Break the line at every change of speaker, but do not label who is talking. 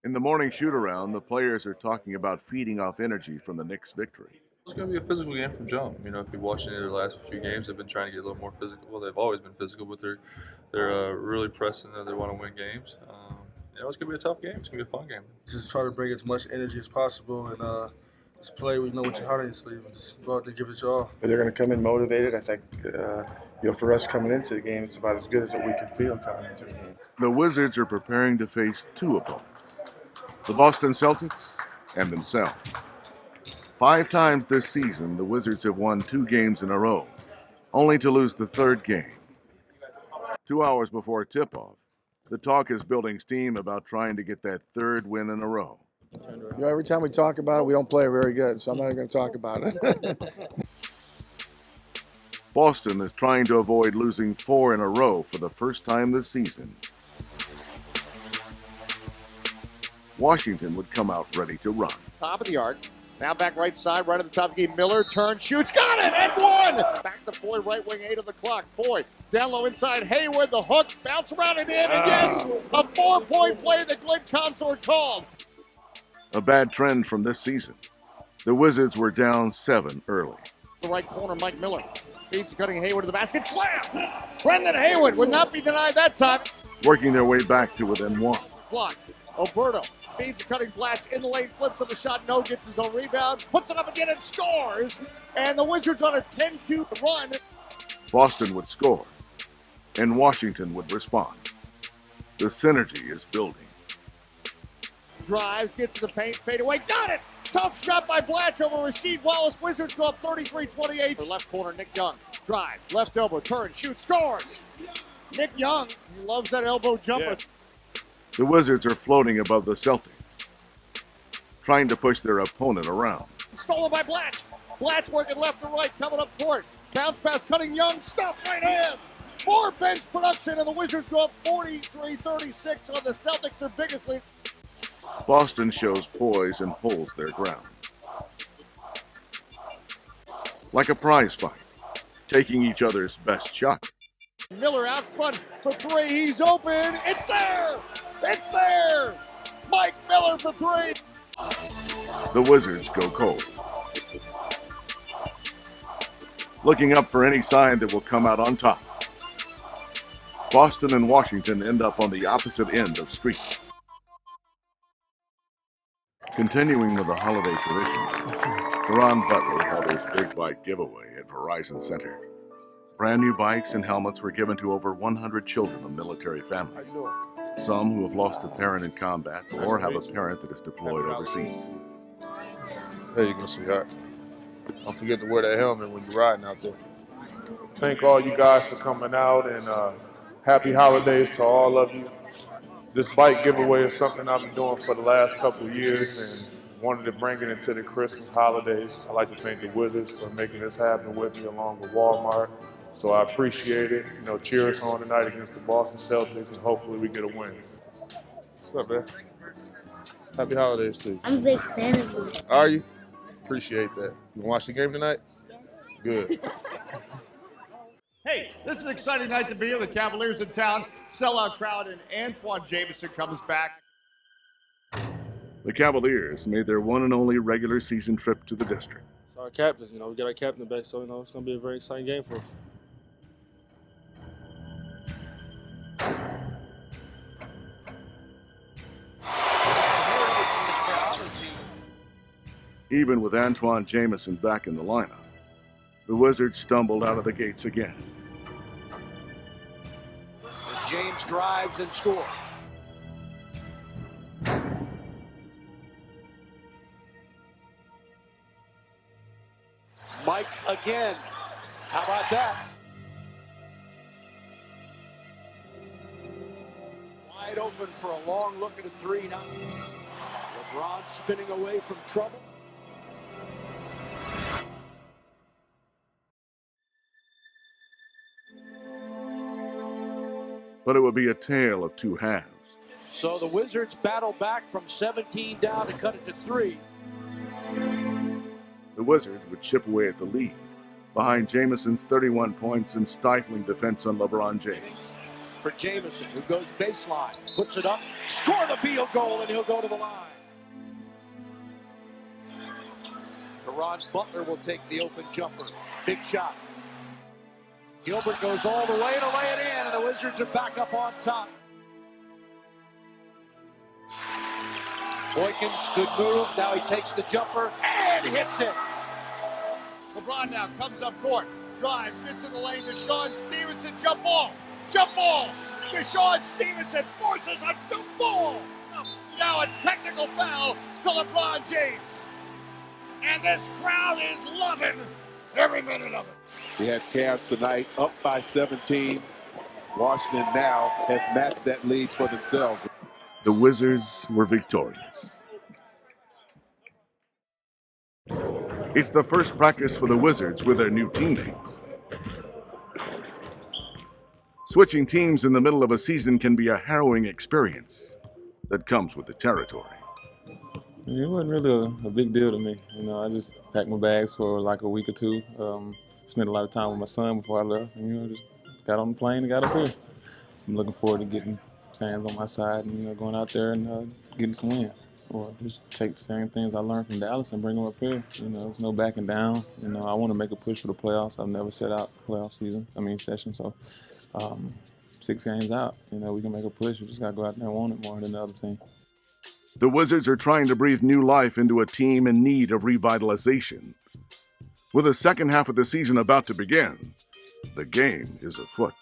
In the morning shoot-around, the players are talking about feeding off energy from the Knicks' victory.
It's going to be a physical game from jump. You know, if you've watched any of their last few games, they've been trying to get a little more physical. Well, they've always been physical, but they're really pressing. They want to win games. It's going to be a tough game. It's going to be a fun game.
Just try to bring as much energy as possible and just play with your heart on your sleeve and just go out there and give it your all.
They're going to come in motivated. I think, for us coming into the game, it's about as good as we can feel coming into the game.
The Wizards are preparing to face two opponents, the Boston Celtics and themselves. 5 times this season, the Wizards have won 2 games in a row, only to lose the third game. 2 hours before tip-off, the talk is building steam about trying to get that third win in a row.
Every time we talk about it, we don't play very good, so I'm not even going to talk about it.
Boston is trying to avoid losing 4 in a row for the first time this season. Washington would come out ready to run.
Top of the arc. Now back right side, right at the top of the game. Miller turns, shoots, got it, and one! Back to Floyd, right wing, 8 on the clock. Floyd, down low inside, Hayward, the hook, bounce around and in, and yes, a 4-point play the Glenn Consort called.
A bad trend from this season. The Wizards were down 7 early.
The right corner, Mike Miller. Feeds cutting Hayward to the basket, slam! Brendan Hayward would not be denied that time.
Working their way back to within 1.
Block, Oberto. Feeds the cutting Blatch in the lane, flips on the shot, no, gets his own rebound, puts it up again and scores. And the Wizards on a 10-2 run.
Boston would score, and Washington would respond. The synergy is building.
Drives, gets to the paint, fade away, got it! Tough shot by Blatch over Rasheed Wallace. Wizards go up 33-28. The left corner, Nick Young. Drive, left elbow, turn, shoot, scores! Nick Young, he loves that elbow jumper.
Yeah. The Wizards are floating above the Celtics, trying to push their opponent around.
Stolen by Blatch. Blatch working left to right, coming up court. Bounce pass, cutting Young, stuff right hand. More bench production, and the Wizards go up 43-36 on the Celtics, their biggest lead.
Boston shows poise and holds their ground. Like a prize fight, taking each other's best shot.
Miller out front for 3, he's open, it's there! It's there! Mike Miller for 3.
The Wizards go cold, looking up for any sign that will come out on top. Boston and Washington end up on the opposite end of street. Continuing with the holiday tradition, Deron Butler held his big bike giveaway at Verizon Center. Brand new bikes and helmets were given to over 100 children of military families. Some who have lost a parent in combat or have a parent that is deployed overseas.
There you go, sweetheart. Don't forget to wear that helmet when you're riding out there. Thank all you guys for coming out, and happy holidays to all of you. This bike giveaway is something I've been doing for the last couple of years and wanted to bring it into the Christmas holidays. I'd like to thank the Wizards for making this happen with me along with Walmart. So I appreciate it. Cheer us on tonight against the Boston Celtics, and hopefully we get a win. What's up, man? Happy holidays to you.
I'm a big fan of you.
Are you? Appreciate that. You gonna watch the game tonight? Good.
Hey, this is an exciting night to be here. The Cavaliers in town, sellout crowd, and Antoine Jameson comes back.
The Cavaliers made their one and only regular season trip to the district.
It's our captain, we got our captain back, so it's going to be a very exciting game for us.
Even with Antoine Jameson back in the lineup, the Wizards stumbled out of the gates again.
As James drives and scores. Mike again. How about that? Wide open for a long look at a 3 now. LeBron spinning away from trouble.
But it would be a tale of 2 halves.
So the Wizards battle back from 17 down to cut it to 3.
The Wizards would chip away at the lead, behind Jameson's 31 points and stifling defense on LeBron James.
for Jamison, who goes baseline, puts it up, score the field goal, and he'll go to the line. Ron Butler will take the open jumper. Big shot. Gilbert goes all the way to lay it in, and the Wizards are back up on top. Boykins, good move. Now he takes the jumper and hits it. LeBron now comes up court, drives, gets in the lane to Sean Stevenson. Jump ball. Jump ball. Deshaun Stevenson forces a jump ball. Now a technical foul to LeBron James. And this crowd is loving every minute of it.
We had Cavs tonight up by 17. Washington now has matched that lead for themselves.
The Wizards were victorious. It's the first practice for the Wizards with their new teammates. Switching teams in the middle of a season can be a harrowing experience that comes with the territory.
It wasn't really a big deal to me. I just packed my bags for like a week or two. Spent a lot of time with my son before I left. And, just got on the plane and got up here. I'm looking forward to getting fans on my side and going out there and getting some wins. Or just take the same things I learned from Dallas and bring them up here. There's no backing down. I want to make a push for the playoffs. I've never set out playoff session. So 6 games out, we can make a push. We just got to go out there and want it more than the other team.
The Wizards are trying to breathe new life into a team in need of revitalization. With the second half of the season about to begin, the game is afoot.